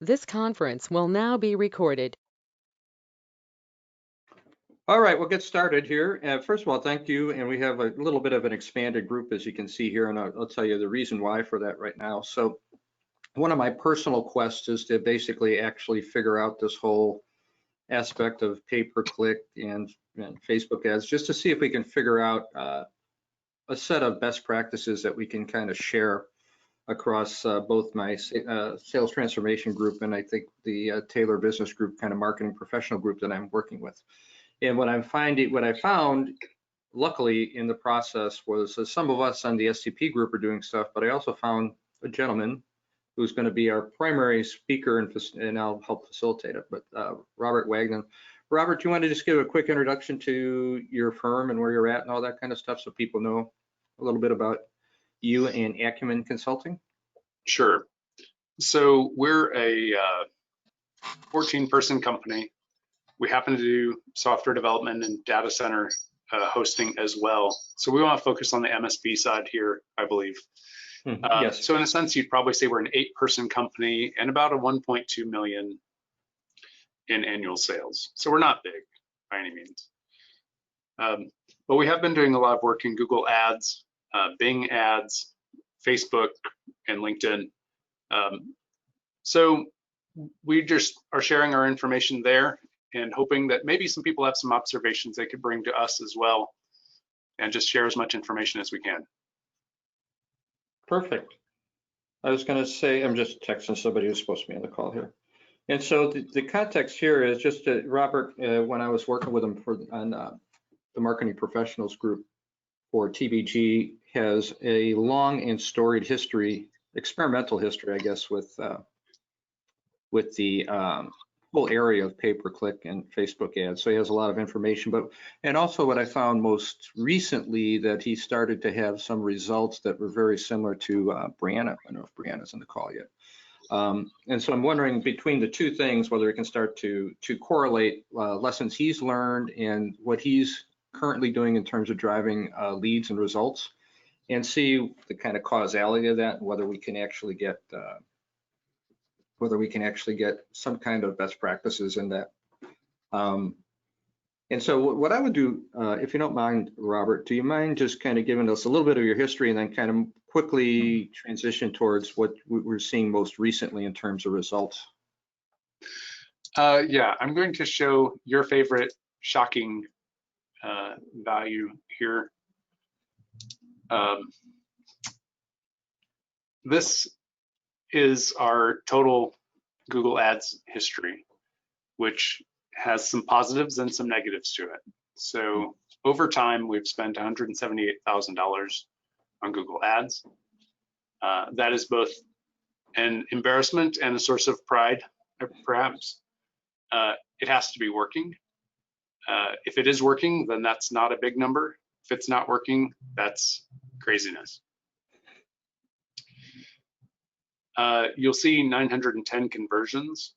This conference will now be recorded. All right, we'll get started here. First of all, thank you. And we have a little bit of an expanded group, as you can see here, and I'll tell you the reason why for that right now. So one of my personal quests is to basically actually figure out this whole aspect of pay-per-click and Facebook ads, just to see if we can figure out a set of best practices that we can kind of share across both my sales transformation group and I think the Taylor Business Group kind of marketing professional group that I'm working with. And what I found, luckily in the process, was some of us on the STP group are doing stuff, but I also found a gentleman who's going to be our primary speaker and I'll help facilitate it. But Robert Wagnon. Robert, do you want to just give a quick introduction to your firm and where you're at and all that kind of stuff so people know a little bit about you and Acumen Consulting? Sure. So we're a 14-person company. We happen to do software development and data center hosting as well. So we want to focus on the MSP side here, I believe. Yes. So in a sense, you'd probably say we're an 8-person company and about a 1.2 million in annual sales. So we're not big by any means. But we have been doing a lot of work in Google Ads, Bing Ads, Facebook, and LinkedIn. So we just are sharing our information there and hoping that maybe some people have some observations they could bring to us as well, and just share as much information as we can. Perfect. I was going to say, I'm just texting somebody who's supposed to be on the call here. And so the context here is just Robert, when I was working with him on the marketing professionals group for TBG, has a long and storied history, experimental history, I guess, with the whole area of pay-per-click and Facebook ads. So he has a lot of information, and also what I found most recently that he started to have some results that were very similar to Brianna. I don't know if Brianna's on the call yet. And so I'm wondering between the two things, whether we can start to correlate lessons he's learned and what he's currently doing in terms of driving leads and results, and see the kind of causality of that, and whether we can actually get some kind of best practices in that. And so what I would do, if you don't mind, Robert, do you mind just kind of giving us a little bit of your history and then kind of quickly transition towards what we're seeing most recently in terms of results? Yeah, I'm going to show your favorite shocking value here. This is our total Google Ads history, which has some positives and some negatives to it. So over time, we've spent $178,000 on Google Ads. That is both an embarrassment and a source of pride, perhaps. It has to be working. If it is working, then that's not a big number. If it's not working, that's craziness. You'll see 910 conversions.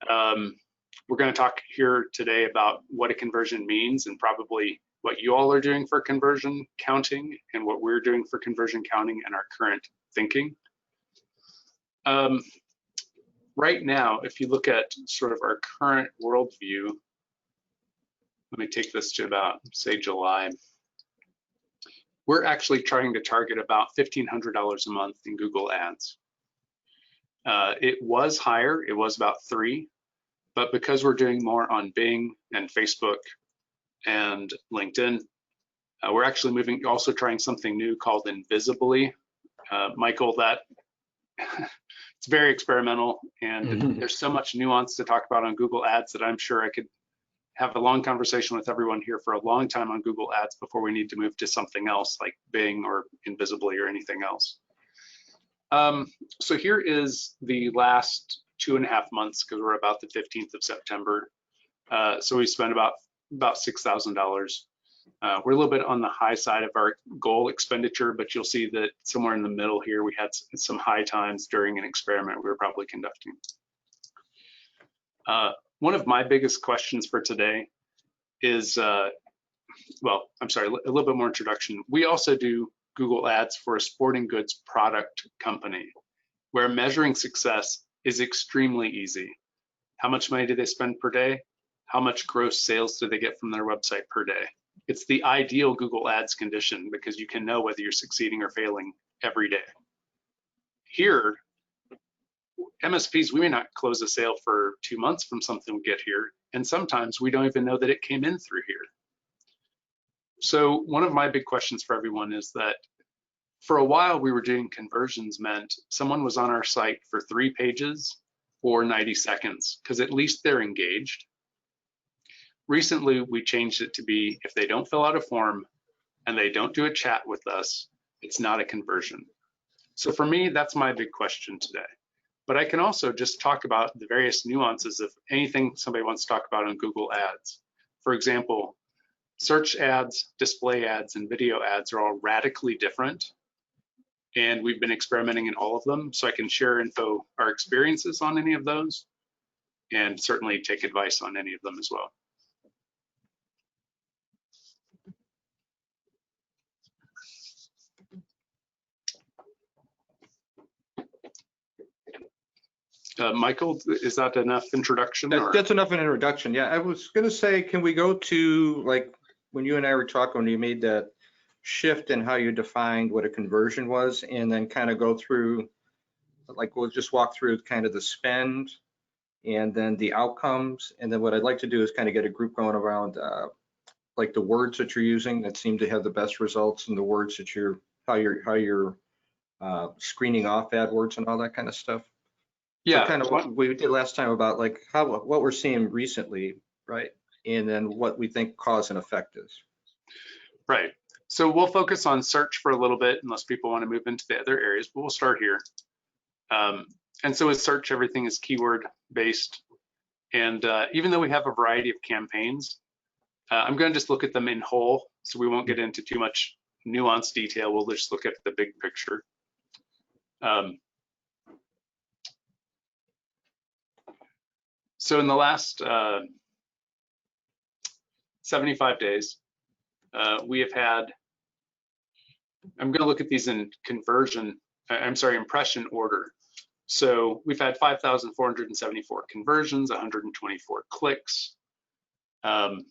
We're going to talk here today about what a conversion means and probably what you all are doing for conversion counting and what we're doing for conversion counting and our current thinking. Right now, if you look at sort of our current worldview, let me take this to about, say, July. We're actually trying to target about $1,500 a month in Google Ads. It was higher, it was about 3, but because we're doing more on Bing and Facebook and LinkedIn, we're actually also trying something new called Invisibly. Michael, that it's very experimental, and there's so much nuance to talk about on Google Ads that I'm sure I could have a long conversation with everyone here for a long time on Google Ads before we need to move to something else like Bing or Invisibly or anything else. So here is the last 2.5 months, because we're about the 15th of September. So we spent about $6,000. We're a little bit on the high side of our goal expenditure, but you'll see that somewhere in the middle here, we had some high times during an experiment we were probably conducting. One of my biggest questions for today is, well, I'm sorry, a little bit more introduction. We also do Google Ads for a sporting goods product company, where measuring success is extremely easy. How much money do they spend per day? How much gross sales do they get from their website per day? It's the ideal Google Ads condition because you can know whether you're succeeding or failing every day. Here, MSPs, we may not close a sale for 2 months from something we get here, and sometimes we don't even know that it came in through here. So one of my big questions for everyone is that for a while we were doing conversions meant someone was on our site for 3 pages or 90 seconds, because at least they're engaged. Recently, we changed it to be if they don't fill out a form and they don't do a chat with us, it's not a conversion. So for me, that's my big question today. But I can also just talk about the various nuances of anything somebody wants to talk about on Google Ads. For example, search ads, display ads, and video ads are all radically different. And we've been experimenting in all of them. So I can share our experiences on any of those, and certainly take advice on any of them as well. Michael, is that enough introduction? That's enough of an introduction. Yeah, I was going to say, can we go to like when you and I were talking, when you made that shift in how you defined what a conversion was, and then kind of go through, like we'll just walk through kind of the spend and then the outcomes. And then what I'd like to do is kind of get a group going around like the words that you're using that seem to have the best results, and the words that how you're screening off AdWords and all that kind of stuff. Yeah, so kind of what we did last time about like what we're seeing recently, right? And then what we think cause and effect is. Right. So we'll focus on search for a little bit, unless people want to move into the other areas, but we'll start here. And so with search, everything is keyword based. And even though we have a variety of campaigns, I'm going to just look at them in whole, so we won't get into too much nuanced detail. We'll just look at the big picture. So in the last 75 days, we have had, I'm going to look at these in impression order. So we've had 5,474 conversions, 124 clicks, and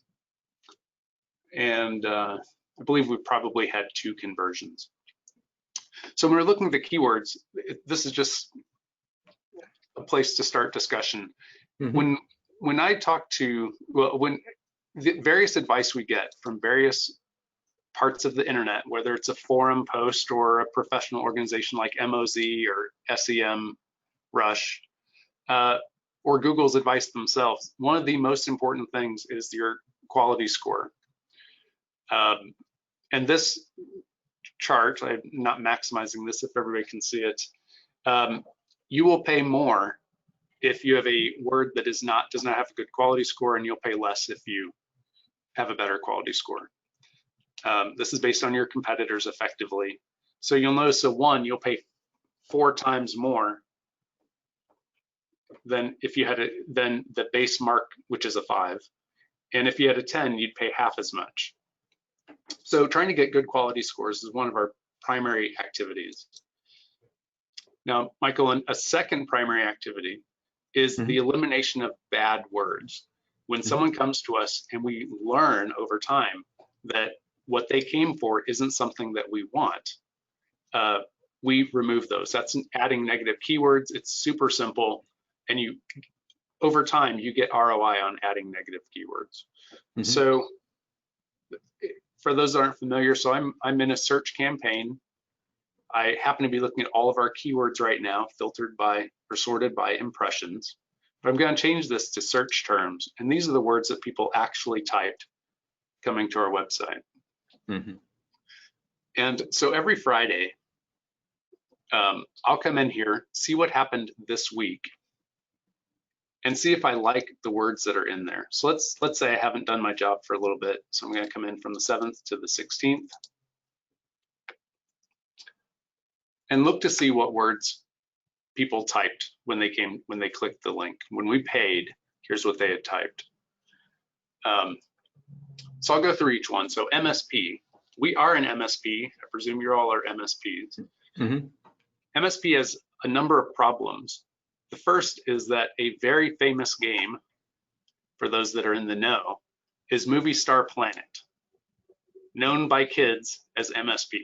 I believe we probably had 2 conversions. So when we're looking at the keywords, this is just a place to start discussion. Mm-hmm. When I talk to, when the various advice we get from various parts of the internet, whether it's a forum post or a professional organization like MOZ or SEM Rush, or Google's advice themselves, one of the most important things is your quality score. And this chart, I'm not maximizing this if everybody can see it, you will pay more if you have a word that does not have a good quality score, and you'll pay less if you have a better quality score. This is based on your competitors effectively. So you'll notice a 1, you'll pay 4 times more than if you had than the base mark, which is a 5. And if you had a 10, you'd pay half as much. So trying to get good quality scores is one of our primary activities. Now, Michael, a second primary activity is the elimination of bad words. When someone comes to us and we learn over time that what they came for isn't something that we want, we remove those. That's adding negative keywords. It's super simple, and over time you get ROI on adding negative keywords. So for those that aren't familiar, so I'm in a search campaign. I happen to be looking at all of our keywords right now, filtered by or sorted by impressions. But I'm going to change this to search terms, and these are the words that people actually typed coming to our website. And so every Friday, I'll come in here, see what happened this week, and see if I like the words that are in there. So let's say I haven't done my job for a little bit, so I'm going to come in from the 7th to the 16th and look to see what words people typed when they clicked the link. When we paid, here's what they had typed. So I'll go through each one. So MSP, we are an MSP. I presume you all are MSPs. MSP has a number of problems. The first is that a very famous game, for those that are in the know, is Movie Star Planet, known by kids as MSP.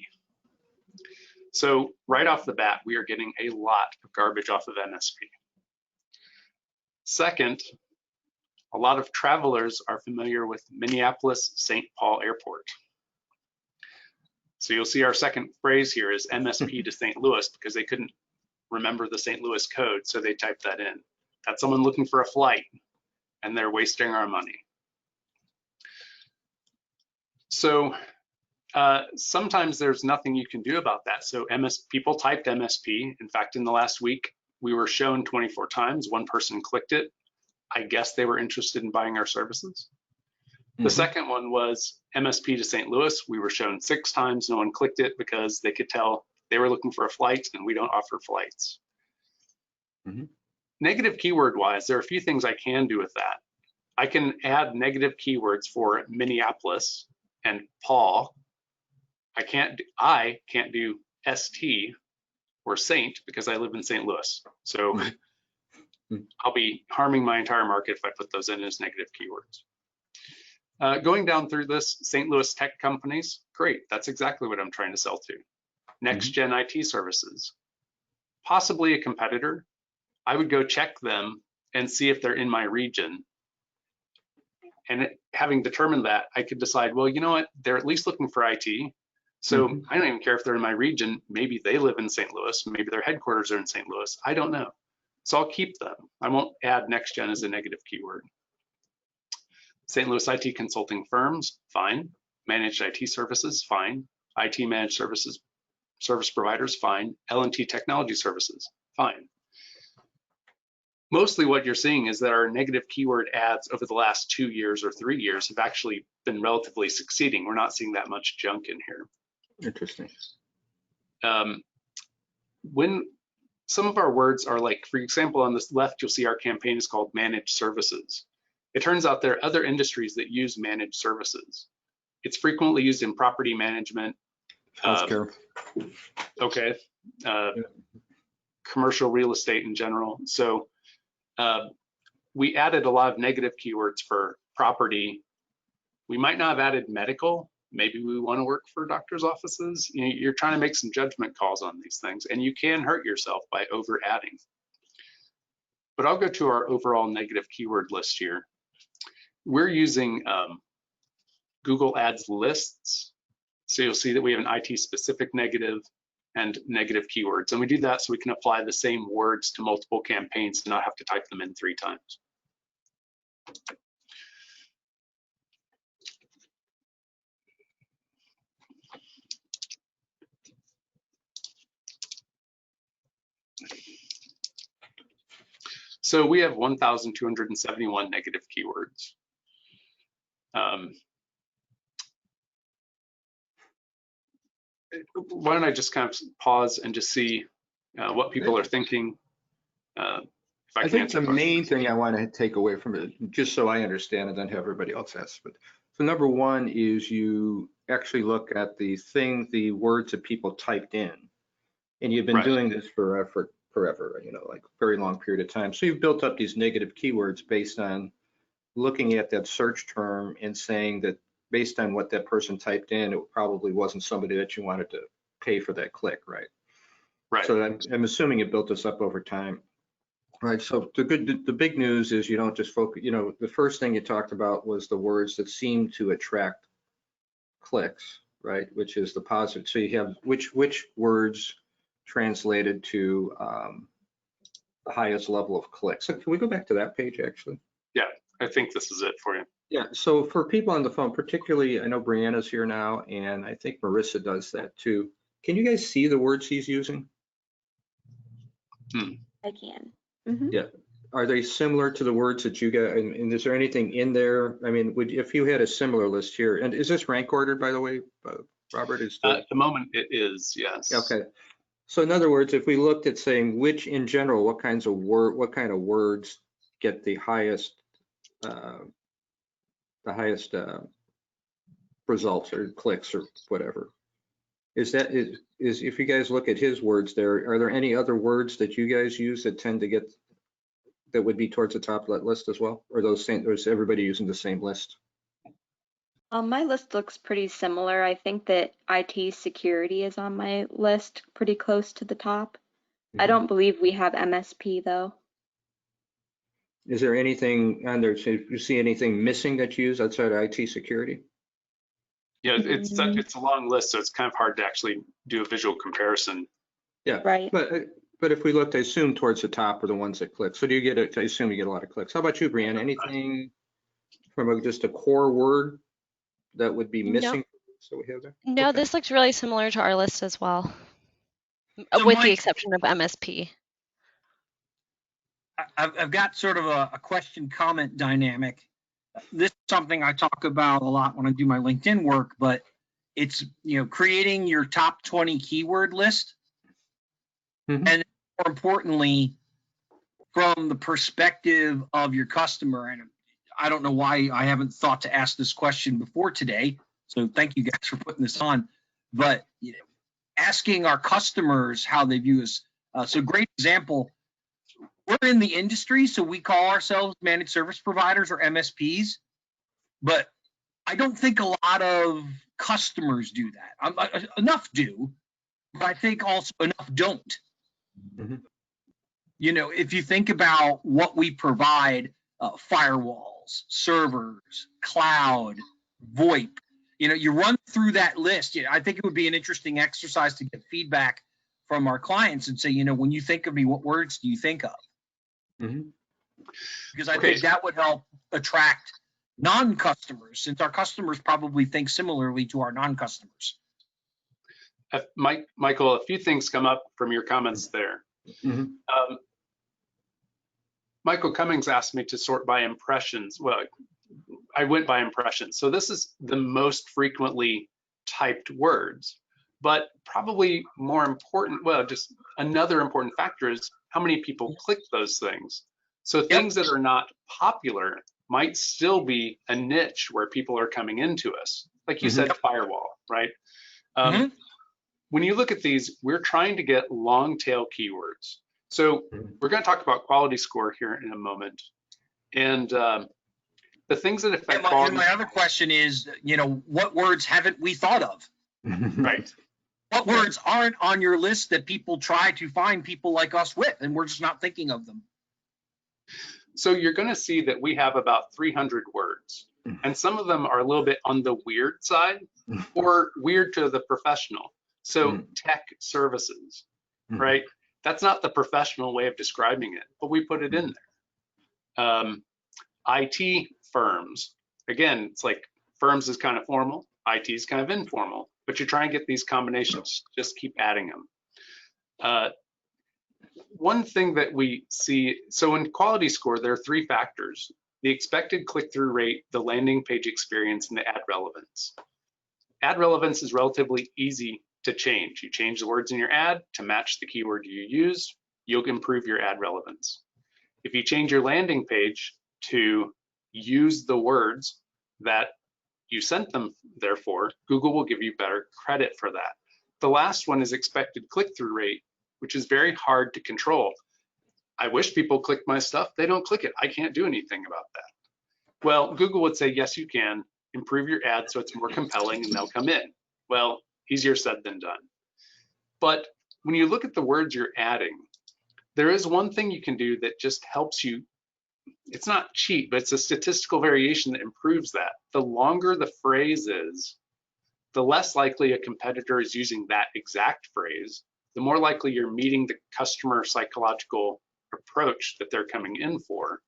So right off the bat, we are getting a lot of garbage off of MSP. Second, a lot of travelers are familiar with Minneapolis-St. Paul Airport. So you'll see our second phrase here is MSP to St. Louis because they couldn't remember the St. Louis code, so they typed that in. That's someone looking for a flight, and they're wasting our money. So sometimes there's nothing you can do about that. So people typed MSP. In fact, in the last week, we were shown 24 times. One person clicked it. I guess they were interested in buying our services. The second one was MSP to St. Louis. We were shown 6 times. No one clicked it because they could tell they were looking for a flight and we don't offer flights. Negative keyword wise, there are a few things I can do with that. I can add negative keywords for Minneapolis and Paul. I can't do ST or Saint because I live in St. Louis. So I'll be harming my entire market if I put those in as negative keywords. Going down through this, St. Louis tech companies, great. That's exactly what I'm trying to sell to. Next gen IT services, possibly a competitor. I would go check them and see if they're in my region. And having determined that, I could decide, well, you know what? They're at least looking for IT. So I don't even care if they're in my region. Maybe they live in St. Louis. Maybe their headquarters are in St. Louis. I don't know. So I'll keep them. I won't add next gen as a negative keyword. St. Louis IT consulting firms, fine. Managed IT services, fine. IT managed services, service providers, fine. L&T technology services, fine. Mostly what you're seeing is that our negative keyword ads over the last 2 years or 3 years have actually been relatively succeeding. We're not seeing that much junk in here. Interesting. When some of our words are like, for example, on this left, you'll see our campaign is called managed services. It turns out there are other industries that use managed services. It's frequently used in property management. Healthcare. Okay. Commercial real estate in general. So we added a lot of negative keywords for property. We might not have added medical. Maybe we want to work for doctor's offices. You know, you're trying to make some judgment calls on these things, and you can hurt yourself by over adding. But I'll go to our overall negative keyword list here. We're using Google Ads lists. So you'll see that we have an IT specific negative and negative keywords. And we do that so we can apply the same words to multiple campaigns and not have to type them in 3 times. So we have 1,271 negative keywords. Why don't I just kind of pause and just see what people are thinking. If I think the main thing I want to take away from it, just so I understand and then have everybody else ask. But so number one is you actually look at the words that people typed in, and you've been doing this forever, you know, like very long period of time. So you've built up these negative keywords based on looking at that search term and saying that based on what that person typed in, it probably wasn't somebody that you wanted to pay for that click, right? Right. So I'm assuming it built this up over time. Right, so the big news is you don't just focus, you know, the first thing you talked about was the words that seem to attract clicks, right, which is the positive. So you have which words translated to the highest level of clicks. So can we go back to that page actually? Yeah, I think this is it for you. Yeah, so for people on the phone, particularly, I know Brianna's here now, and I think Marissa does that too. Can you guys see the words he's using? I can. Yeah. Are they similar to the words that you got? And is there anything in there? I mean, if you had a similar list here, and is this rank ordered, by the way, Robert? At the moment, it is, yes. Okay. So in other words, if we looked at saying which, in general, what kind of words get the highest results or clicks or whatever, is if you guys look at his words there, are there any other words that you guys use that tend to get that would be towards the top of that list as well? Or those same, or is everybody using the same list? My list looks pretty similar. I think that IT security is on my list, pretty close to the top. I don't believe we have MSP though. Is there anything on there, so you see anything missing that you use outside of IT security? Yeah, it's a long list, so it's kind of hard to actually do a visual comparison. Yeah, Right. but if we looked, I assume towards the top are the ones that click. So do you get it? I assume you get a lot of clicks. How about you, Brianna? Anything from just a core word that would be missing? So we have there. No, Okay. this looks really similar to our list as well, So with the Mike, exception of MSP. I've got sort of a question comment dynamic. This is something I talk about a lot when I do my LinkedIn work, but it's, creating your top 20 keyword list. Mhm. And more importantly, from the perspective of your customer, and I don't know why I haven't thought to ask this question before today, so thank you guys for putting this on, but asking our customers how they view us. So great example, we're in the industry, so we call ourselves managed service providers or MSPs, but I don't think a lot of customers do that. Enough do, but I think also enough don't. Mhm. If you think about what we provide, firewalls, servers, cloud, VoIP, you run through that list. I think it would be an interesting exercise to get feedback from our clients and say, when you think of me, what words do you think of? Mhm. Because I think that would help attract non-customers, since our customers probably think similarly to our non-customers. Michael, a few things come up from your comments there. Mhm. Michael Cummings asked me to sort by impressions. Well, I went by impressions. So this is the most frequently typed words, but probably more important, just another important factor is how many people click those things. So things that are not popular might still be a niche where people are coming into us. Like you said, firewall, right? When you look at these, we're trying to get long tail keywords. So we're going to talk about quality score here in a moment. And the things that affect quality. And my other question is, what words haven't we thought of? Right. What words aren't on your list that people try to find people like us with, and we're just not thinking of them? So you're going to see that we have about 300 words, and some of them are a little bit on the weird side or weird to the professional. So tech services, right? That's not the professional way of describing it, but we put it in there. IT firms, again, it's like firms is kind of formal, IT is kind of informal, but you try and get these combinations, just keep adding them. One thing that we see, so in quality score, there are 3 factors: the expected click-through rate, the landing page experience, and the ad relevance. Ad relevance is relatively easy to change. You change the words in your ad to match the keyword you use, you'll improve your ad relevance. If you change your landing page to use the words that you sent them there for, Google will give you better credit for that. The last one is expected click-through rate, which is very hard to control. I wish people click my stuff. They don't click it. I can't do anything about that. Well, Google would say, yes, you can. Improve your ad so it's more compelling and they'll come in. Well, easier said than done. But when you look at the words you're adding, there is one thing you can do that just helps you. It's not cheat, but it's a statistical variation that improves that. The longer the phrase is, the less likely a competitor is using that exact phrase, the more likely you're meeting the customer psychological approach that they're coming in for.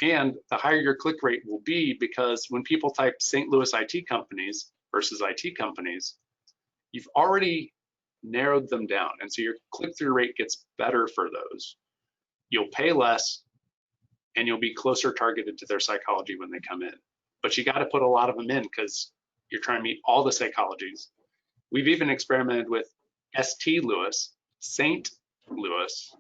And the higher your click rate will be, because when people type St. Louis IT companies versus IT companies, you've already narrowed them down. And so your click-through rate gets better for those. You'll pay less and you'll be closer targeted to their psychology when they come in. But you got to put a lot of them in because you're trying to meet all the psychologies. We've even experimented with St. Louis, St. Louis,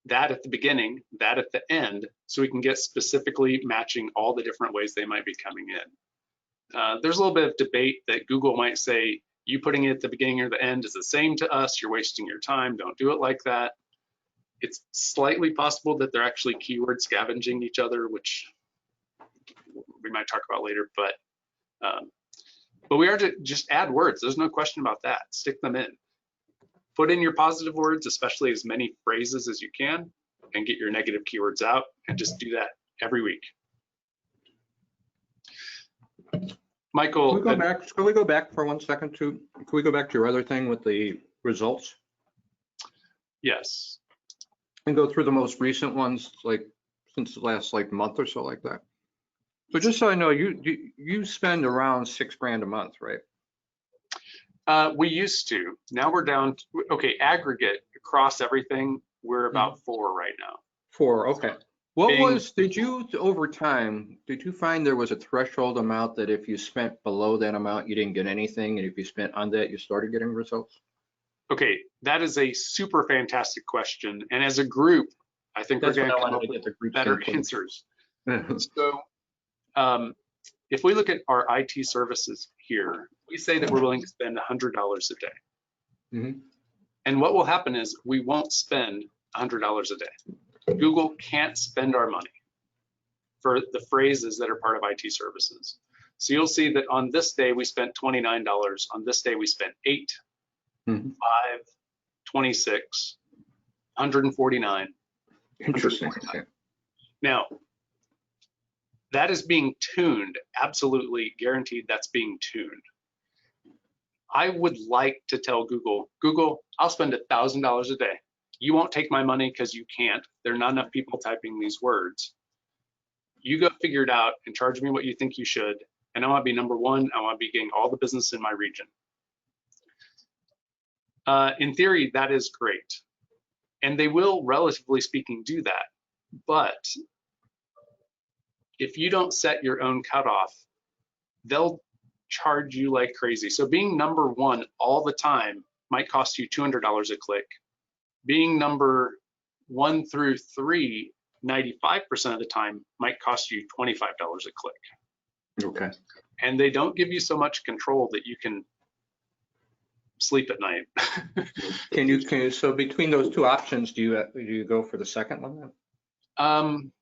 that at the beginning, that at the end, so we can get specifically matching all the different ways they might be coming in. There's a little bit of debate that Google might say, you putting it at the beginning or the end is the same to us, you're wasting your time, don't do it like that. It's slightly possible that they're actually keyword scavenging each other, which we might talk about later, but we are to just add words. There's no question about that. Stick them in. Put in your positive words, especially as many phrases as you can, and get your negative keywords out, and just do that every week. Michael, Can we go back for 1 second can we go back to your other thing with the results yes. and go through the most recent ones, like since the last like month or so like that? So just so I know, you spend around $6,000 a month, right? We used to. Now we're down to, okay, aggregate across everything, we're about 4 right now. 4, okay. Did you, over time, did you find there was a threshold amount that if you spent below that amount, you didn't get anything, and if you spent on that, you started getting results? Okay, that is a super fantastic question. And as a group, I think we're going to come up with better answers. So if we look at our IT services here, we say that we're willing to spend $100 a day. Mm-hmm. And what will happen is we won't spend $100 a day. Google can't spend our money for the phrases that are part of IT services. So you'll see that on this day we spent $29. On this day we spent 8, 5, 26, 149. Interesting. Okay. Now, that is being tuned, absolutely guaranteed that's being tuned. I would like to tell Google, I'll spend $1,000 a day. You won't take my money because you can't. There are not enough people typing these words. You go figure it out and charge me what you think you should. And I want to be number 1. I want to be getting all the business in my region. In theory, that is great. And they will, relatively speaking, do that. But if you don't set your own cutoff, they'll charge you like crazy. So being number 1 all the time might cost you $200 a click. Being number 1 through 3, 95% of the time might cost you $25 a click. Okay. And they don't give you so much control that you can sleep at night. Can you so between those 2 options, do you go for the second one then?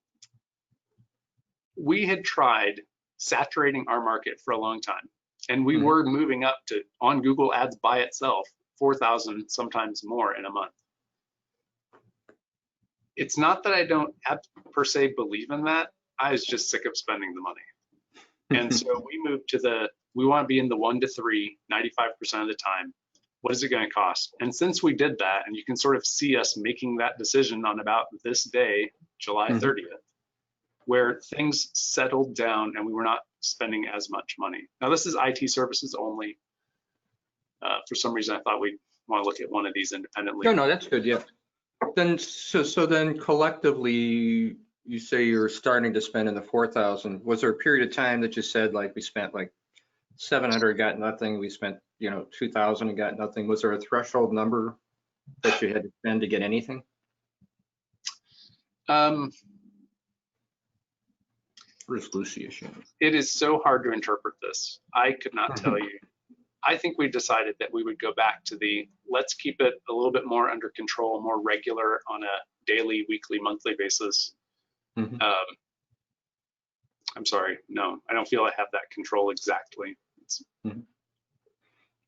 We had tried saturating our market for a long time, and we were moving up to, on Google Ads by itself, 4,000, sometimes more in a month. It's not that I don't per se believe in that. I was just sick of spending the money. And so we moved to we want to be in the 1 to 3, 95% of the time. What is it going to cost? And since we did that, and you can sort of see us making that decision on about this day, July 30th, where things settled down and we were not spending as much money. Now this is IT services only. For some reason, I thought we'd want to look at one of these independently. No, that's good. Yeah. Then so then collectively, you say you're starting to spend in the 4,000. Was there a period of time that you said like we spent like 700, got nothing? We spent 2,000 and got nothing. Was there a threshold number that you had to spend to get anything? Where's Lucy? It is so hard to interpret this. I could not tell you. I think we decided that we would go back to let's keep it a little bit more under control, more regular on a daily, weekly, monthly basis. I'm sorry, no, I don't feel I have that control exactly.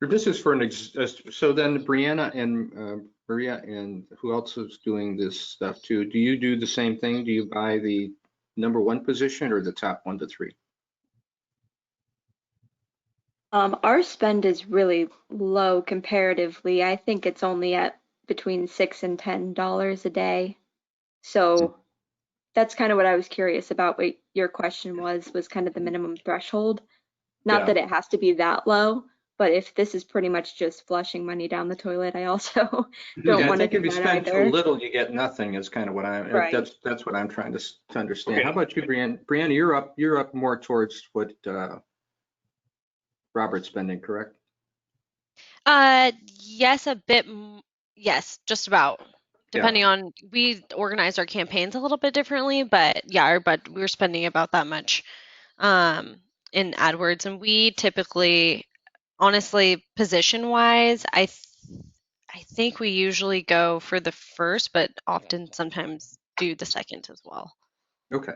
This is for so then Brianna and Maria and who else is doing this stuff too? Do you do the same thing? Do you buy the number 1 position or the top 1 to 3? Our spend is really low comparatively. I think it's only at between $6 and $10 a day. So that's kind of what I was curious about. What your question was kind of the minimum threshold. Not that it has to be that low, but if this is pretty much just flushing money down the toilet, I also don't want to do that either. If you spend too little, you get nothing. Is kind of what I'm. Right. That's what I'm trying to understand. Okay. How about you, Brianna? Brianna, you're up more towards what Robert's spending, correct? Yes, a bit. Yes, just about. Depending on, we organize our campaigns a little bit differently, but yeah, but we're spending about that much in AdWords, and we typically, honestly, position-wise, I I think we usually go for the first, but often sometimes do the second as well. Okay.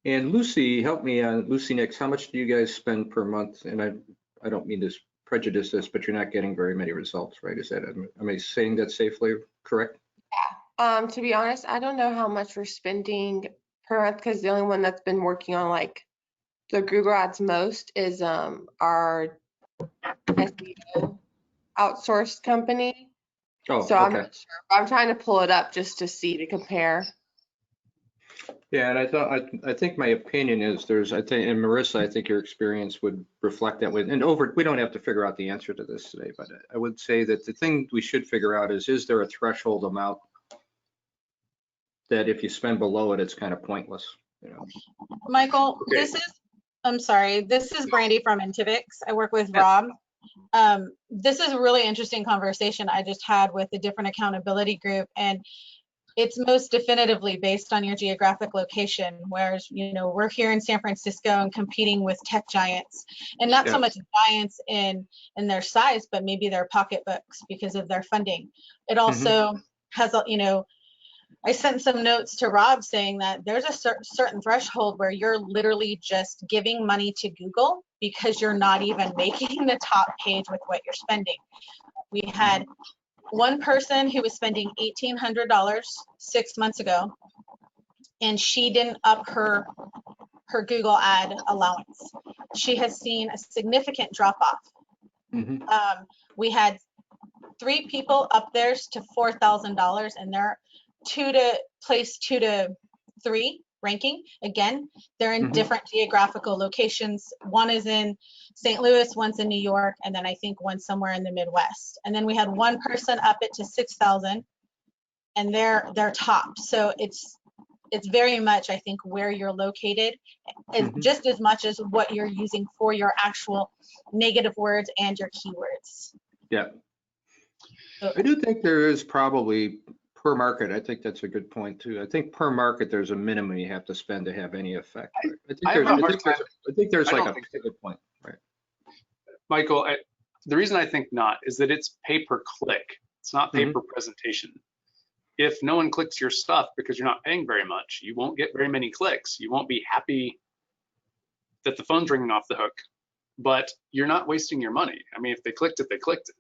And Lucy, help me, Lucy Nix, how much do you guys spend per month? And I don't mean to prejudice this, but you're not getting very many results, right? Is that, am I saying that safely, correct? To be honest, I don't know how much we're spending per month because the only one that's been working on like the Google Ads most is our SEO outsourced company. Oh, So I'm okay. not sure. I'm trying to pull it up just to see, to compare. Yeah, and I think my opinion is and Marissa, I think your experience would reflect that way. And we don't have to figure out the answer to this today, but I would say that the thing we should figure out is there a threshold amount that if you spend below it, it's kind of pointless, you know? Michael, Okay. I'm sorry, this is Brandy from Intivix. I work with Yeah. Rob. This is a really interesting conversation I just had with a different accountability group, and it's most definitively based on your geographic location, whereas, you know, we're here in San Francisco and competing with tech giants, and not so much giants in their size, but maybe their pocketbooks because of their funding. It also has, you know, I sent some notes to Rob saying that there's a certain threshold where you're literally just giving money to Google because you're not even making the top page with what you're spending. We had one person who was spending $1,800 6 months ago, and she didn't up her Google ad allowance. She has seen a significant drop off. We had 3 people up theirs to $4,000, and they're place 2 to 3 ranking. Again, they're in different geographical locations. One is in St. Louis, one's in New York, and then I think one's somewhere in the Midwest. And then we had one person up it to 6,000, and they're top. So it's very much, I think, where you're located, just as much as what you're using for your actual negative words and your keywords. Yeah. So, I do think there is probably per market. I think that's a good point too. I think per market, there's a minimum you have to spend to have any effect. Right? I think there's like a good point, right? Michael, the reason I think not is that it's pay per click. It's not pay per presentation. If no one clicks your stuff because you're not paying very much, you won't get very many clicks. You won't be happy that the phone's ringing off the hook, but you're not wasting your money. I mean, if they clicked it, they clicked it.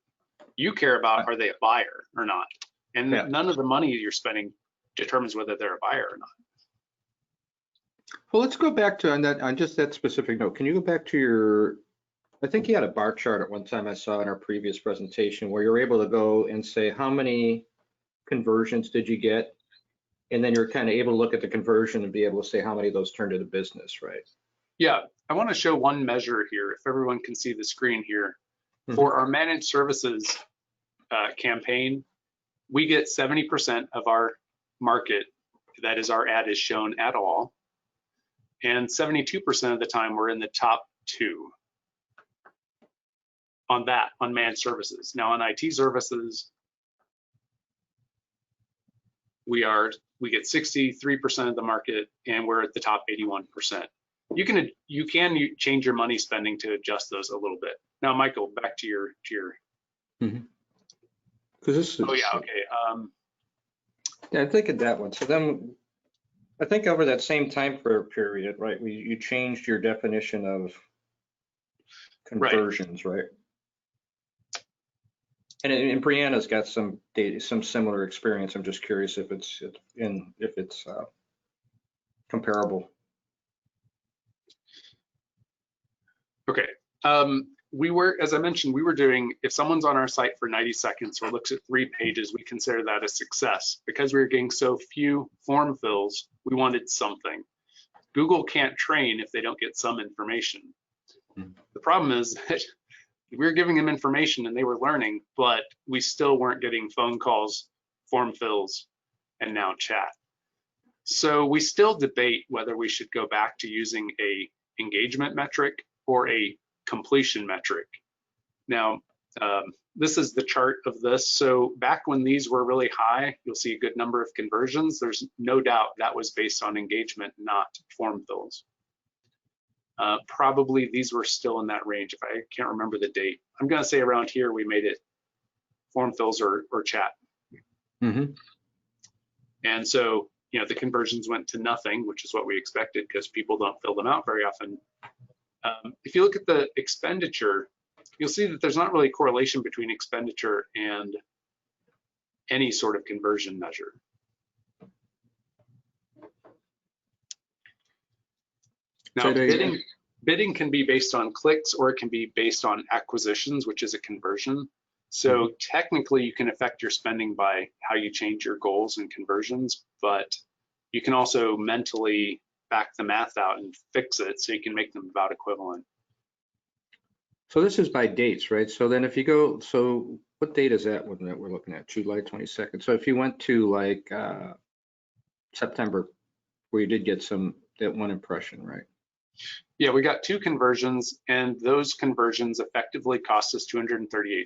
You care about, are they a buyer or not? And none of the money you're spending determines whether they're a buyer or not. Well, let's go back to on just that specific note. Can you go back to your, I think you had a bar chart at one time I saw in our previous presentation where you're able to go and say how many conversions did you get? And then you're kind of able to look at the conversion and be able to say how many of those turned into business, right? Yeah, I want to show one measure here, if everyone can see the screen here. For our managed services campaign, we get 70% of our market, that is our ad is shown at all. And 72% of the time we're in the top 2 on managed services. Now on IT services, we get 63% of the market and we're at the top 81%. You can change your money spending to adjust those a little bit. Now, Michael, back to your. This is, oh yeah, okay. Yeah, I think of that one. So then, I think over that same time period, right? You changed your definition of conversions, right? And Brianna's got some data, some similar experience. I'm just curious if it's comparable. Okay. As I mentioned, we were doing, if someone's on our site for 90 seconds or looks at 3 pages, we consider that a success. Because we were getting so few form fills, we wanted something. Google can't train if they don't get some information. The problem is that we were giving them information and they were learning, but we still weren't getting phone calls, form fills, and now chat. So we still debate whether we should go back to using a engagement metric or a completion metric. Now, this is the chart of this. So back when these were really high, you'll see a good number of conversions. There's no doubt that was based on engagement, not form fills. Probably these were still in that range. If I can't remember the date, I'm going to say around here we made it form fills or chat. Mm-hmm. And so, the conversions went to nothing, which is what we expected because people don't fill them out very often. If you look at the expenditure, you'll see that there's not really a correlation between expenditure and any sort of conversion measure. Now, bidding can be based on clicks or it can be based on acquisitions, which is a conversion. So technically you can affect your spending by how you change your goals and conversions, but you can also mentally back the math out and fix it so you can make them about equivalent. So this is by dates, right? So then if you go, so what date is that one that we're looking at? July 22nd. So if you went to like September, where you did get that one impression, right? Yeah, we got 2 conversions, and those conversions effectively cost us $238.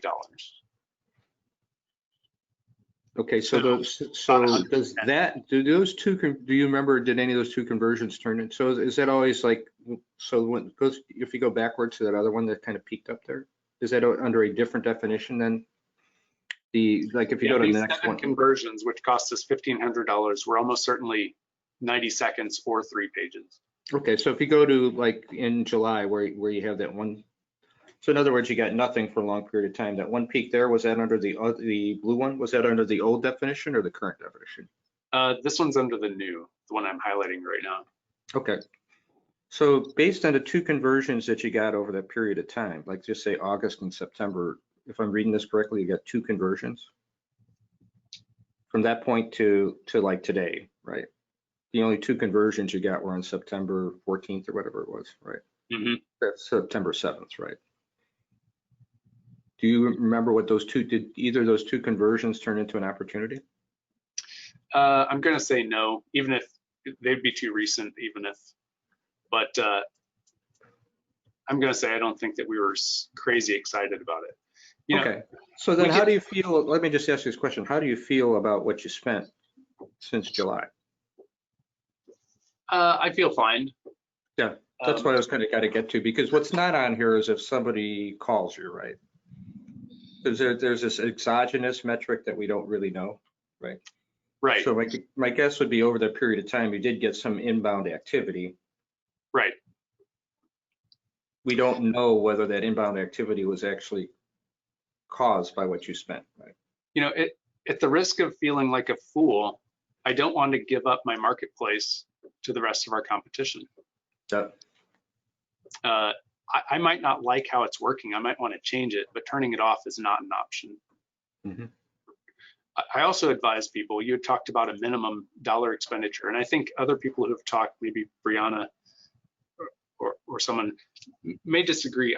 Okay, so do those two, do you remember, did any of those 2 conversions turn in? So is that always like, so when it goes, if you go backwards to that other one that kind of peaked up there, is that under a different definition than the, like if you go to the next one? Conversions, which cost us $1,500, were almost certainly 90 seconds or 3 pages. Okay, so if you go to like in July where you have that one, so in other words, you got nothing for a long period of time. That one peak there, was that under the blue one? Was that under the old definition or the current definition? This one's under the one I'm highlighting right now. Okay. So based on the 2 conversions that you got over that period of time, like just say August and September, if I'm reading this correctly, you got 2 conversions from that point to like today, right? The only 2 conversions you got were on September 14th or whatever it was, right? Mm-hmm. That's September 7th, right? Do you remember what those 2, did either of those 2 conversions turn into an opportunity? I'm going to say no, even if they'd be too recent, but I'm going to say I don't think that we were crazy excited about it. Okay, so then how do you feel, let me just ask you this question. How do you feel about what you spent since July? I feel fine. Yeah, that's what I was kind of got to get to, because what's not on here is if somebody calls you, right? There's this exogenous metric that we don't really know, right? Right. So my guess would be over that period of time, you did get some inbound activity. Right. We don't know whether that inbound activity was actually caused by what you spent, right? At the risk of feeling like a fool, I don't want to give up my marketplace to the rest of our competition. I might not like how it's working. I might want to change it, but turning it off is not an option. Mm-hmm. I also advise people, you had talked about a minimum dollar expenditure, and I think other people who have talked, maybe Brianna or someone may disagree.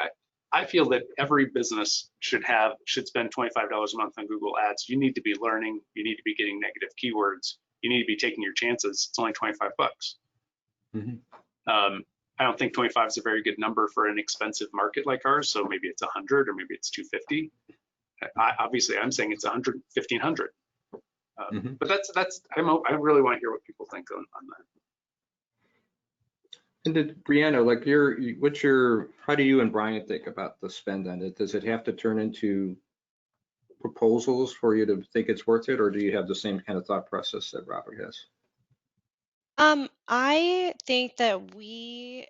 I feel that every business should spend $25 a month on Google Ads. You need to be learning. You need to be getting negative keywords. You need to be taking your chances. It's only 25 bucks. Mm-hmm. I don't think 25 is a very good number for an expensive market like ours. So maybe it's 100 or maybe it's 250. Obviously, I'm saying it's 100, 1,500. Mm-hmm. But I really want to hear what people think on that. And Brianna, like how do you and Brian think about the spend on it? Does it have to turn into proposals for you to think it's worth it, or do you have the same kind of thought process that Robert has? I think that we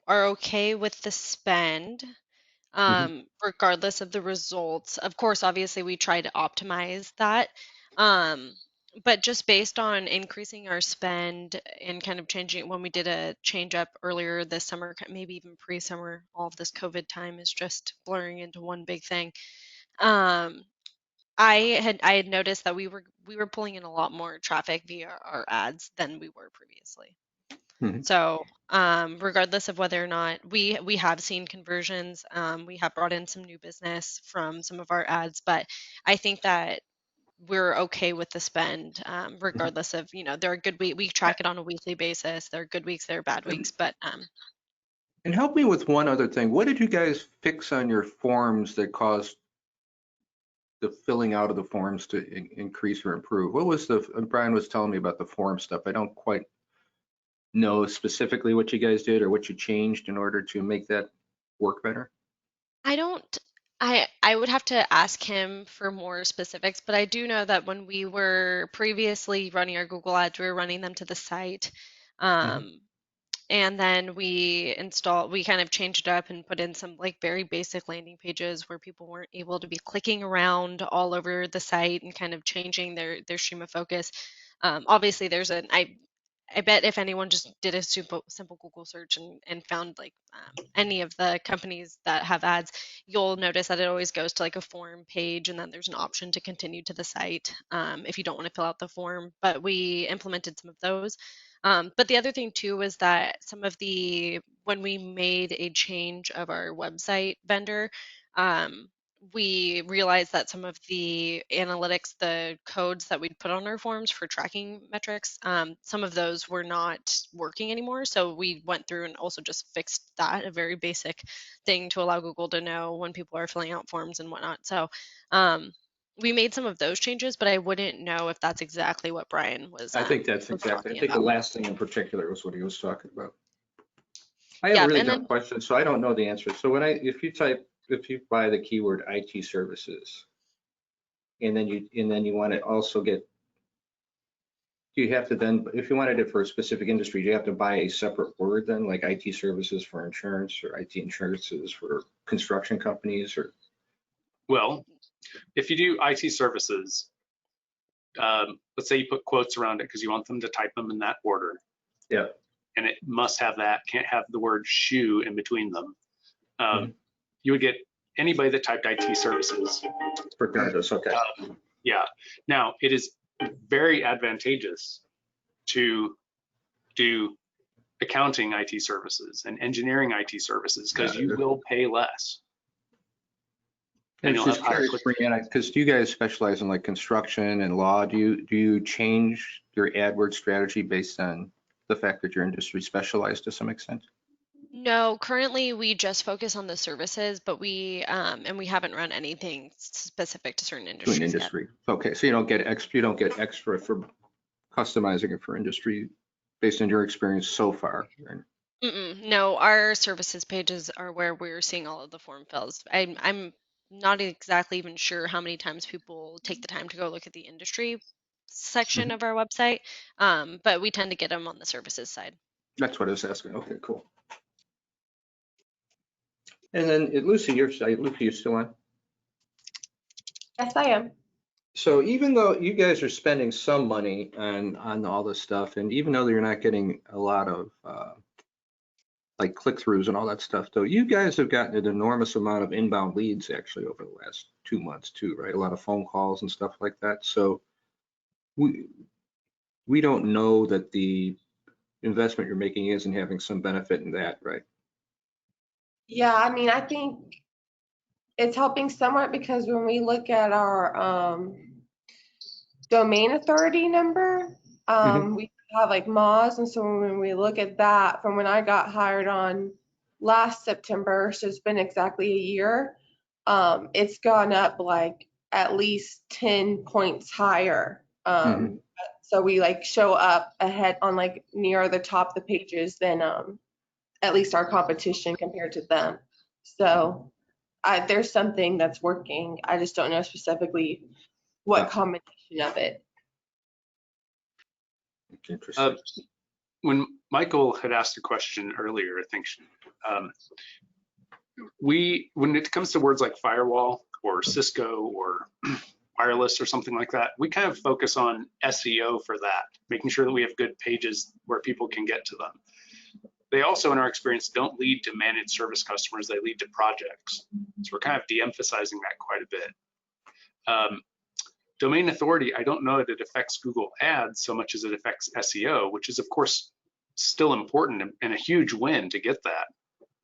are okay with the spend, regardless of the results. Of course, obviously, we try to optimize that. But just based on increasing our spend and kind of changing when we did a change up earlier this summer, maybe even pre-summer, all of this COVID time is just blurring into one big thing. I had noticed that we were pulling in a lot more traffic via our ads than we were previously. Mm-hmm. So regardless of whether or not we have seen conversions, we have brought in some new business from some of our ads, but I think that we're okay with the spend, regardless of, there are good we track it on a weekly basis. There are good weeks, there are bad weeks, but And help me with one other thing. What did you guys fix on your forms that caused the filling out of the forms to increase or improve? What was Brian was telling me about the form stuff. I don't quite know specifically what you guys did or what you changed in order to make that work better. I don't I would have to ask him for more specifics, but I do know that when we were previously running our Google ads, we were running them to the site. Um, and then we kind of changed it up and put in some like very basic landing pages where people weren't able to be clicking around all over the site and kind of changing their stream of focus. Obviously, I bet if anyone just did a simple Google search and found like any of the companies that have ads, you'll notice that it always goes to like a form page, and then there's an option to continue to the site if you don't want to fill out the form. But we implemented some of those. But the other thing too was that when we made a change of our website vendor, we realized that some of the analytics, the codes that we'd put on our forms for tracking metrics, some of those were not working anymore. So we went through and also just fixed that, a very basic thing to allow Google to know when people are filling out forms and whatnot. So we made some of those changes, but I wouldn't know if that's exactly what Brian was. I think that's was exactly. I talking think the about. last thing in particular was what he was talking about. I have Yeah, a really and dumb then question, so I don't know the answer. So if you buy the keyword IT services, and then you want to also get, do you have to then, if you wanted it for a specific industry, do you have to buy a separate word then, like IT services for insurance or IT insurances for construction companies or? Well, if you do IT services, let's say you put quotes around it because you want them to type them in that order. Yeah. And it must have that, can't have the word shoe in between them. You would get anybody that typed IT services. Regardless, okay. Yeah. Now, it is very advantageous to do accounting IT services and engineering IT services because you will pay less. And you'll just have higher curious, Brianna, because do you guys specialize in like construction and law? Do you change your AdWords strategy based on the fact that your industry specialized to some extent? no, currently we just focus on the services, but we haven't run anything specific to certain To an industries yet. industry. Okay, so you don't get extra for customizing it for industry based on your experience so far. Right? No, our services pages are where we're seeing all of the form fills. I'm not exactly even sure how many times people take the time to go look at the industry section of our website, but we tend to get them on the services side. That's what I was asking. Okay, cool. And then Lucy, you're still on? Yes, I am. So even though you guys are spending some money on all this stuff, and even though you're not getting a lot of like click-throughs and all that stuff, though, you guys have gotten an enormous amount of inbound leads actually over the last 2 months too, right? A lot of phone calls and stuff like that. So we don't know that the investment you're making isn't having some benefit in that, right? Yeah, I mean, I think it's helping somewhat because when we look at our domain authority number, we have like Moz, and so when we look at that from when I got hired on last September, so it's been exactly a year, it's gone up like at least 10 points higher. So we like show up ahead on like near the top of the pages than at least our competition compared to them. So there's something that's working. I just don't know specifically what combination of it. Interesting. When Michael had asked a question earlier, I think when it comes to words like firewall or Cisco or wireless or something like that, we kind of focus on SEO for that, making sure that we have good pages where people can get to them. They also, in our experience, don't lead to managed service customers, they lead to projects. So we're kind of de-emphasizing that quite a bit. Domain authority, I don't know that it affects Google Ads so much as it affects SEO, which is of course still important and a huge win to get that.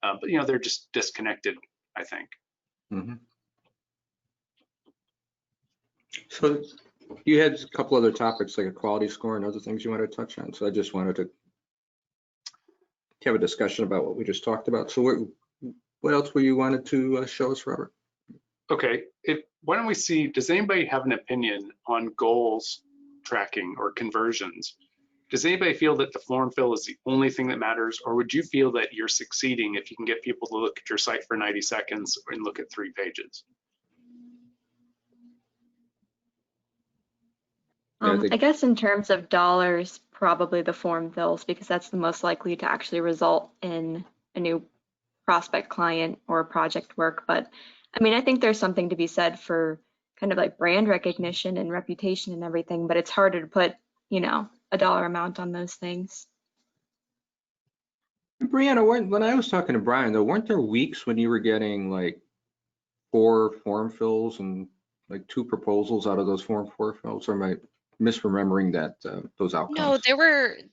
But you know, they're just disconnected, I think. So you had a couple other topics like a quality score and other things you wanted to touch on. So I just wanted to have a discussion about what we just talked about. So what else were you wanted to show us, Robert? Okay, why don't we see, does anybody have an opinion on goals tracking or conversions? Does anybody feel that the form fill is the only thing that matters, or would you feel that you're succeeding if you can get people to look at your site for 90 seconds and look at 3 pages? I guess in terms of dollars, probably the form fills, because that's the most likely to actually result in a new prospect client or project work. But I mean, I think there's something to be said for kind of like brand recognition and reputation and everything, but it's harder to put, you know, a dollar amount on those things. Brianna, when I was talking to Brian, though, weren't there weeks when you were getting like 4 form fills and like 2 proposals out of those form fills? Or am I misremembering that those outcomes? No,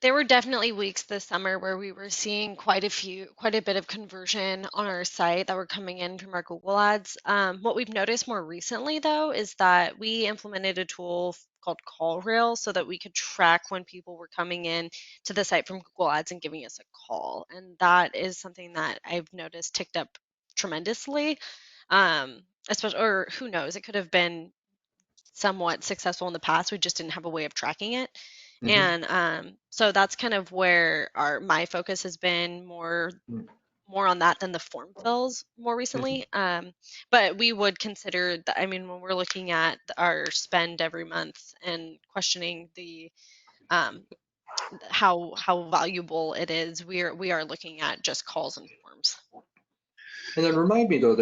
there were definitely weeks this summer where we were seeing quite a bit of conversion on our site that were coming in from our Google ads. What we've noticed more recently, though, is that we implemented a tool called CallRail so that we could track when people were coming in to the site from Google Ads and giving us a call, and that is something that I've noticed ticked up tremendously. Especially, or who knows, it could have been somewhat successful in the past. We just didn't have a way of tracking it. Mhm. And so that's kind of where my focus has been more on that than the form fills more recently. But we would consider that, I mean, when we're looking at our spend every month and questioning the how valuable it is, we are looking at just calls and forms. And then remind me though,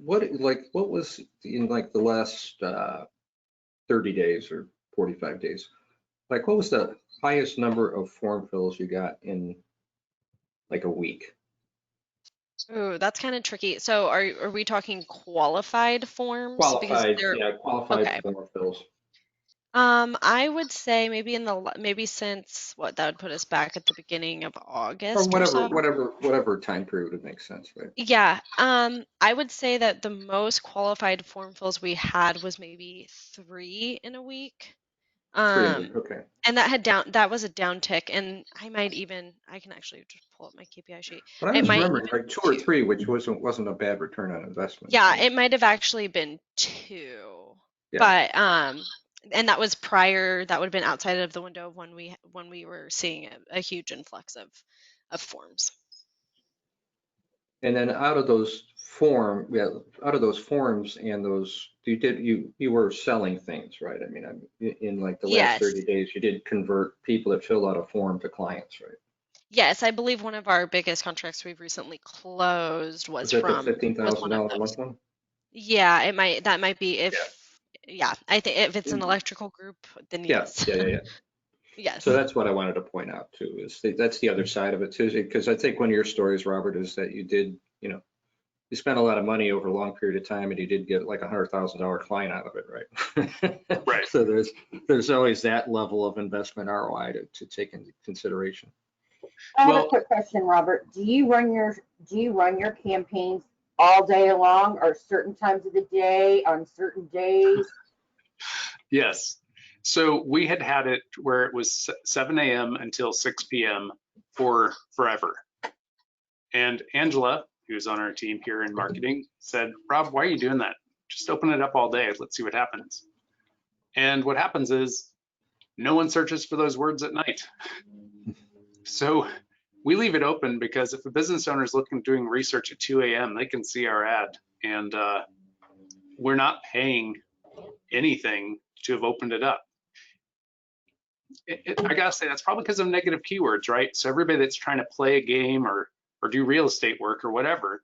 what was in like the last 30 days or 45 days? Like what was the highest number of form fills you got in like a week? Ooh, that's kind of tricky. So are we talking qualified forms? Because Qualified, they're yeah, qualified okay. form fills. I would say maybe maybe since what that would put us back at the beginning of Or August or so. whatever time period would make sense, right? Yeah, I would say that the most qualified form fills we had was maybe 3 in a week. 3 a week, Um, okay. and that was a downtick, and I can actually just pull up my KPI sheet. But I It was might remembering even like 2 or 2. 3, which wasn't a bad return on investment. Yeah, So, it might have actually been 2. yeah. But and that was prior, that would have been outside of the window of when we were seeing a huge influx of forms. And then out of those forms and those, you were selling things, right? I mean, in like the last Yes. 30 days, you did convert people that filled out a form to clients, right? Yes, I believe one of our biggest contracts we've recently closed Was that the was one of $15,000 a those. month one? Yeah, that might be Yeah. I think if it's an electrical group, then Yeah, yes. yeah. So Yes. that's what I wanted to point out too, that's the other side of it too, because I think one of your stories, Robert, is that you did, you spent a lot of money over a long period of time and you did get like $100,000 client out of it, right? Right. So there's always that level of investment ROI to take into consideration. I have Well, a quick question, Robert. Do you run your campaigns all day long or certain times of the day on certain days? yes. So we had it where it was 7 a.m. until 6 p.m. for forever. And Angela, who's on our team here in marketing, said, Rob, why are you doing that? Just open it up all day. Let's see what happens. And what happens is no one searches for those words at night. So we leave it open because if a business owner is doing research at 2 a.m., they can see our ad. And we're not paying anything to have opened it up. I gotta say, that's probably because of negative keywords, right? So everybody that's trying to play a game or do real estate work or whatever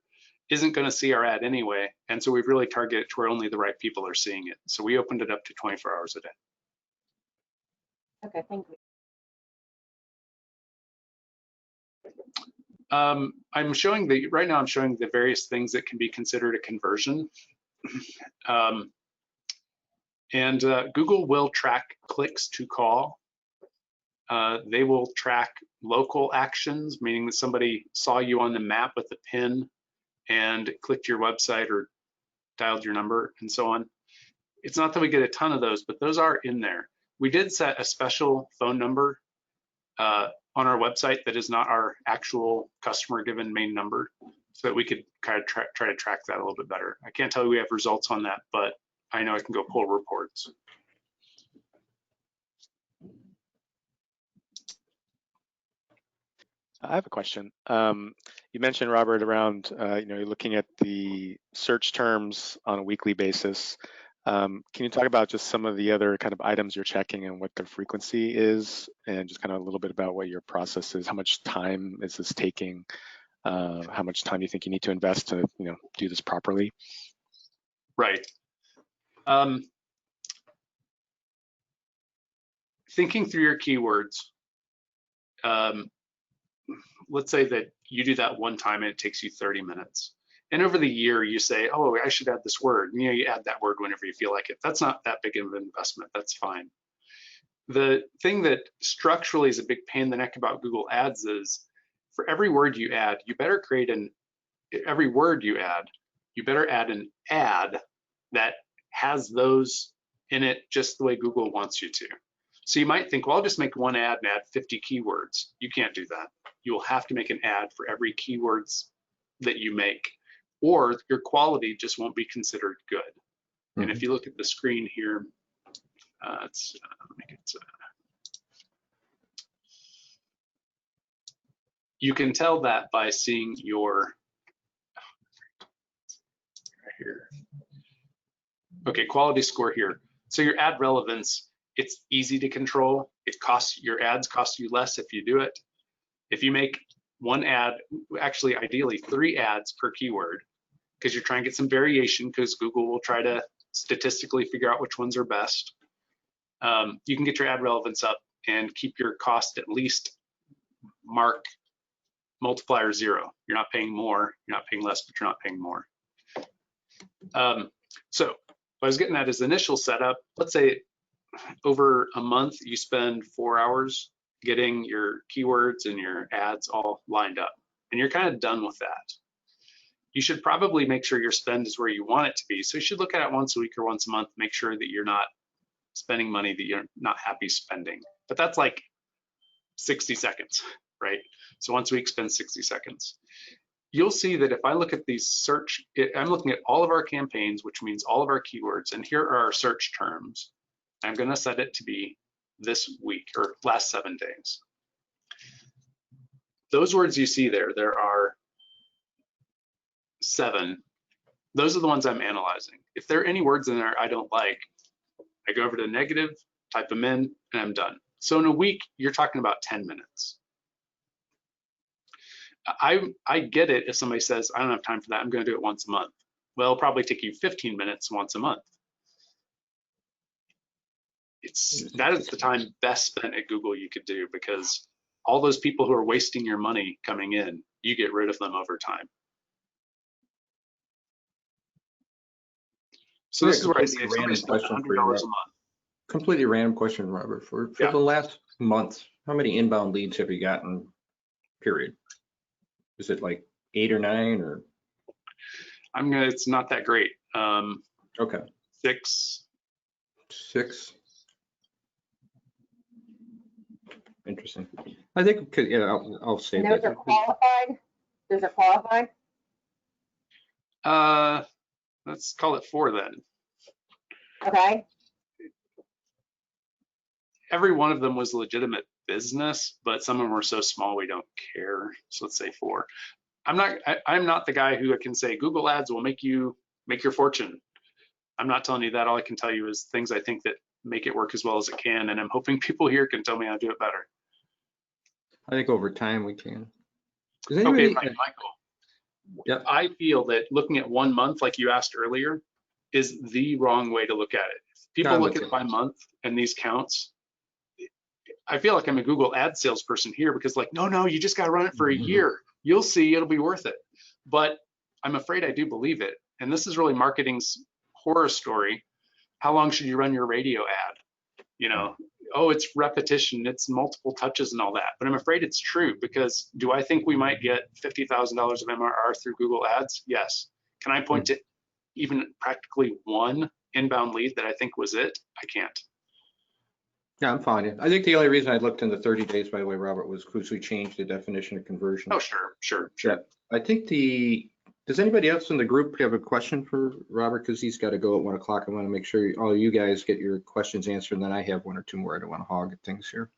isn't going to see our ad anyway. And so we've really targeted it to where only the right people are seeing it. So we opened it up to 24 hours a day. Okay, thank you. I'm showing the various things that can be considered a conversion. And Google will track clicks to call. They will track local actions, meaning that somebody saw you on the map with a pin and clicked your website or dialed your number and so on. It's not that we get a ton of those, but those are in there. We did set a special phone number on our website that is not our actual customer given main number, so that we could kind of try to track that a little bit better. I can't tell you we have results on that, but I know I can go pull reports. I have a question. You mentioned, Robert, around you're looking at the search terms on a weekly basis. Can you talk about just some of the other kind of items you're checking and what their frequency is, and just kind of a little bit about what your process is? How much time is this taking? How much time do you think you need to invest to do this properly? Right. Thinking through your keywords. Let's say that you do that one time and it takes you 30 minutes. And over the year you say, oh, I should add this word. You add that word whenever you feel like it. That's not that big of an investment. That's fine. The thing that structurally is a big pain in the neck about Google Ads is for every word you add, you better every word you add, you better add an ad that has those in it just the way Google wants you to. So you might think, well, I'll just make one ad and add 50 keywords. You can't do that. You will have to make an ad for every keywords that you make, or your quality just won't be considered good. Mm-hmm. And if you look at the screen here, you can tell that by seeing your, right here. Okay, quality score here. So your ad relevance, it's easy to control. Your ads cost you less if you do it. If you make one ad, actually ideally 3 ads per keyword, because you're trying to get some variation, because Google will try to statistically figure out which ones are best. You can get your ad relevance up and keep your cost at least multiplier 0. You're not paying more, you're not paying less, but you're not paying more. So what I was getting at is the initial setup. Let's say over a month you spend 4 hours getting your keywords and your ads all lined up, and you're kind of done with that. You should probably make sure your spend is where you want it to be. So you should look at it once a week or once a month, make sure that you're not spending money that you're not happy spending. But that's like 60 seconds, right? So once a week, spend 60 seconds. You'll see that if I look at these I'm looking at all of our campaigns, which means all of our keywords, and here are our search terms. I'm gonna set it to be this week or last 7 days. Those words you see there are 7. Those are the ones I'm analyzing. If there are any words in there I don't like, I go over to negative, type them in, and I'm done. So in a week, you're talking about 10 minutes. I get it if somebody says, I don't have time for that, I'm gonna do it once a month. Well, it'll probably take you 15 minutes once a month. That is the time best spent at Google you could do, because all those people who are wasting your money coming in, you get rid of them over time. So this is where I say if somebody spends $100 a month. Completely random question, Robert. For the last month, how many inbound leads have you gotten, period? Is it like 8 or 9 or? It's not that great. Okay. 6. 6. Interesting. I think, yeah, I'll say and that. Those are qualified? Those are qualified? Let's call it 4 then. Okay. Every one of them was legitimate business, but some of them were so small we don't care. So let's say 4. I'm not the guy who can say Google Ads will make your fortune. I'm not telling you that. All I can tell you is things I think that make it work as well as it can, and I'm hoping people here can tell me how to do it better. I think over time we can. Okay, Michael. Yep. I feel that looking at 1 month, like you asked earlier, is the wrong way to look at it. People look at it by month and these counts. I feel like I'm a Google Ads salesperson here, because like, no, you just got to run it for a year. You'll see, it'll be worth it. But I'm afraid I do believe it. And this is really marketing's horror story. How long should you run your radio ad? Oh, it's repetition, it's multiple touches and all that. But I'm afraid it's true, because do I think we might get $50,000 of MRR through Google Ads? Yes. Can I point to even practically one inbound lead that I think was it? I can't. Yeah, I'm fine. I think the only reason I looked into 30 days, by the way, Robert, was because we changed the definition of conversion. Oh, sure. Yeah. I think does anybody else in the group have a question for Robert? Because he's got to go at 1 o'clock. I want to make sure all you guys get your questions answered, and then I have 1 or 2 more. I don't want to hog at things here.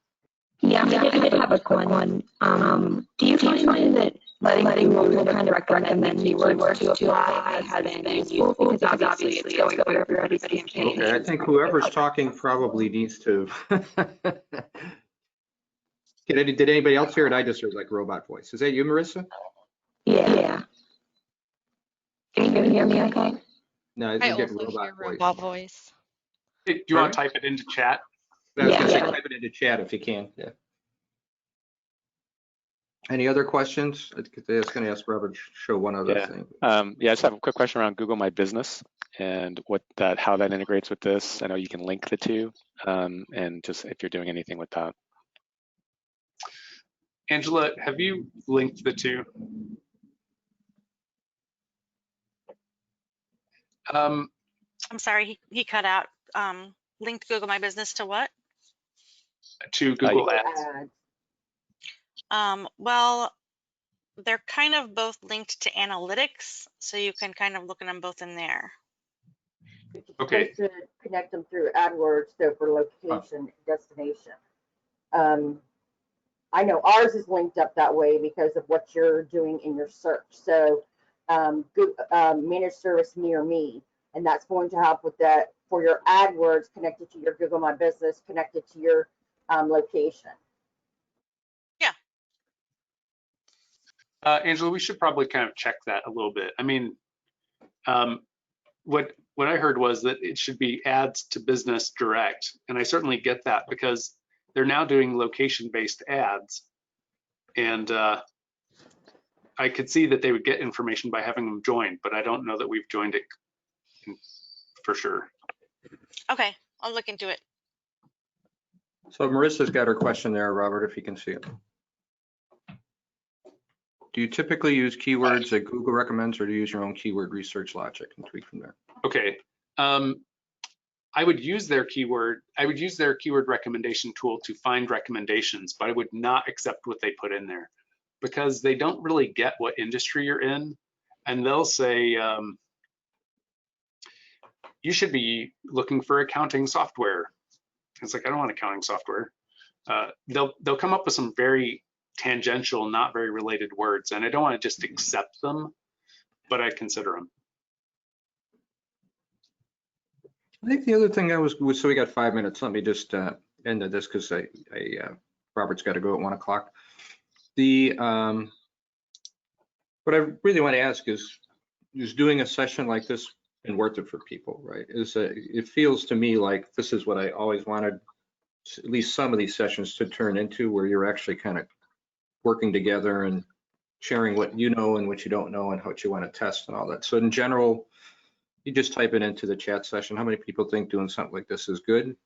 Yeah, I did have a quick one. Do you find that letting Google kind of recommend keywords to apply has been useful? Because obviously it's going for everybody's campaign. Okay, I think whoever's talking probably needs to. Did anybody else hear it? I just heard like robot voice. Is that you, Marissa? Yeah. Can you hear me okay? No, I you get also robot hear voice. robot voice. Do you want to type it into chat? I was gonna say Yeah. type it into chat if you can. Yeah. Any other questions? I was going to ask Robert to show one other thing. Yeah, I just have a quick question around Google My Business and how that integrates with this. I know you can link the two, and just if you're doing anything with that. Angela, have you linked the two? I'm sorry, he cut out. Linked Google My Business to what? To Google Ads. Well, they're kind of both linked to analytics, so you can kind of look at them both in there. Okay. Supposed to connect them through AdWords, so for location, destination. I know ours is linked up that way because of what you're doing in your search. So managed service near me, and that's going to help with that for your AdWords connected to your Google My Business, connected to your location. Yeah. Angela, we should probably kind of check that a little bit. I mean, what I heard was that it should be ads to business direct, and I certainly get that because they're now doing location-based ads, and I could see that they would get information by having them join, but I don't know that we've joined it for sure. Okay, I'll look into it. So Marissa's got her question there, Robert, if you can see it. Do you typically use keywords that Google recommends, or do you use your own keyword research logic and tweak from there? Okay. I would use their keyword recommendation tool to find recommendations, but I would not accept what they put in there because they don't really get what industry you're in, and they'll say you should be looking for accounting software. It's like, I don't want accounting software. They'll come up with some very tangential, not very related words, and I don't want to just accept them, but I consider them. I think the other thing so we got 5 minutes. Let me just end this because Robert's got to go at 1 o'clock. What I really want to ask is doing a session like this been worth it for people, right? It feels to me like this is what I always wanted, at least some of these sessions to turn into, where you're actually kind of working together and sharing what you know and what you don't know and what you want to test and all that. So in general, you just type it into the chat session. How many people think doing something like this is good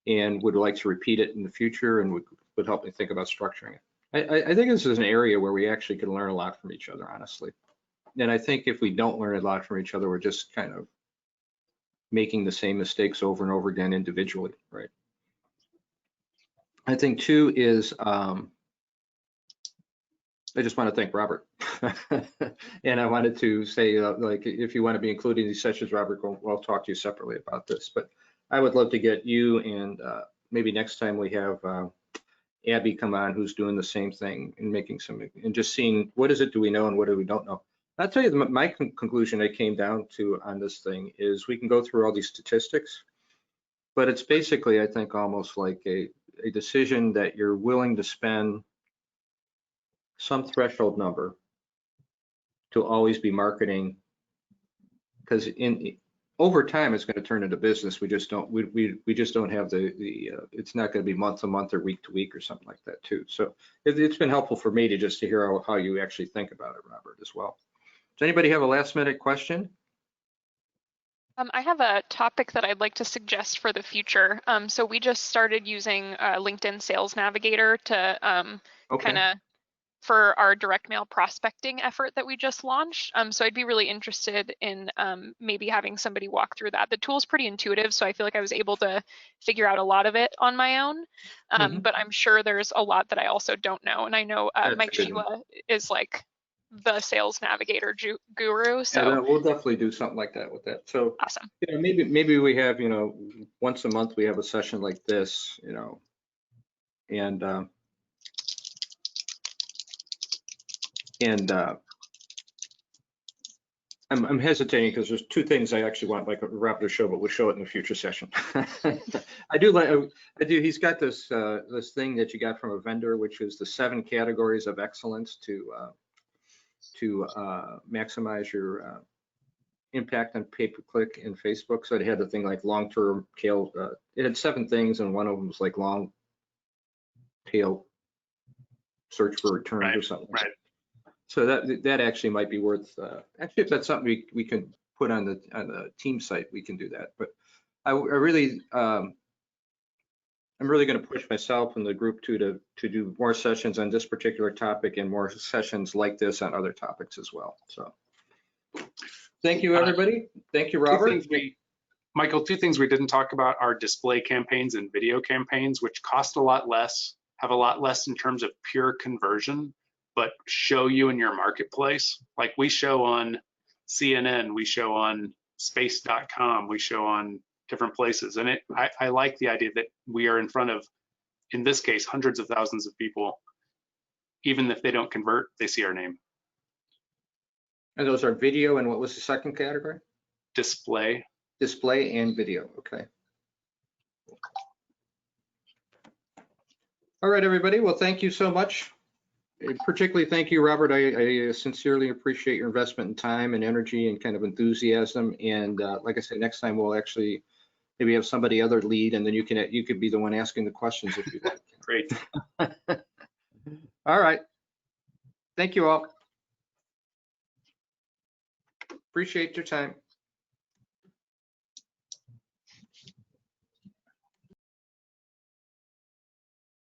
and would like to repeat it in the future and would help me think about structuring it? I think this is an area where we actually can learn a lot from each other, honestly. And I think if we don't learn a lot from each other, we're just kind of making the same mistakes over and over again individually, right? I think two is, I just want to thank Robert. And I wanted to say, like, if you want to be included in these sessions, Robert, we'll talk to you separately about this. But I would love to get you and maybe next time we have Abby come on, who's doing the same thing and making and just seeing what is it do we know and what do we don't know. I'll tell you, my conclusion I came down to on this thing is we can go through all these statistics, but it's basically, I think, almost like a decision that you're willing to spend some threshold number to always be marketing, because over time it's going to turn into business. We just don't have it's not going to be month to month or week to week or something like that too. So it's been helpful for me to hear how you actually think about it, Robert, as well. Does anybody have a last minute question? I have a topic that I'd like to suggest for the future. So we just started using LinkedIn Sales Navigator to kind of for our direct mail prospecting effort that we just launched. So I'd be really interested in maybe having somebody walk through that. The tool's pretty intuitive, so I feel like I was able to figure out a lot of it on my own. But I'm sure there's a lot that I also don't know. And I know Mike Sheila is like the Sales Navigator guru. So yeah, we'll definitely do something like that with that. So awesome. You know, maybe we have, once a month we have a session like this, And I'm hesitating because there's two things I actually want, like wrap the show, but we'll show it in a future session. I do. He's got this this thing that you got from a vendor, which is the 7 categories of excellence to maximize your impact on pay-per-click in Facebook. So it had a thing like long-term tail. It had 7 things, and one of them was like long tail search for returns or something. Right. So that actually might be worth. Actually, if that's something we can put on the team site, we can do that. But I really, I'm really going to push myself and the group to do more sessions on this particular topic and more sessions like this on other topics as well. So, thank you, everybody. Thank you, Robert. Michael, 2 things we didn't talk about are display campaigns and video campaigns, which cost a lot less, have a lot less in terms of pure conversion, but show you in your marketplace. Like we show on CNN, we show on space.com, we show on different places. And I like the idea that we are in front of, in this case, hundreds of thousands of people. Even if they don't convert, they see our name. And those are video, and what was the second category? Display. Display and video, okay. All right, everybody, well, thank you so much. Particularly thank you, Robert. I sincerely appreciate your investment in time and energy and kind of enthusiasm. And like I said, next time we'll actually maybe have somebody other lead, and then you could be the one asking the questions if you like. Great. All right. Thank you all. Appreciate your time.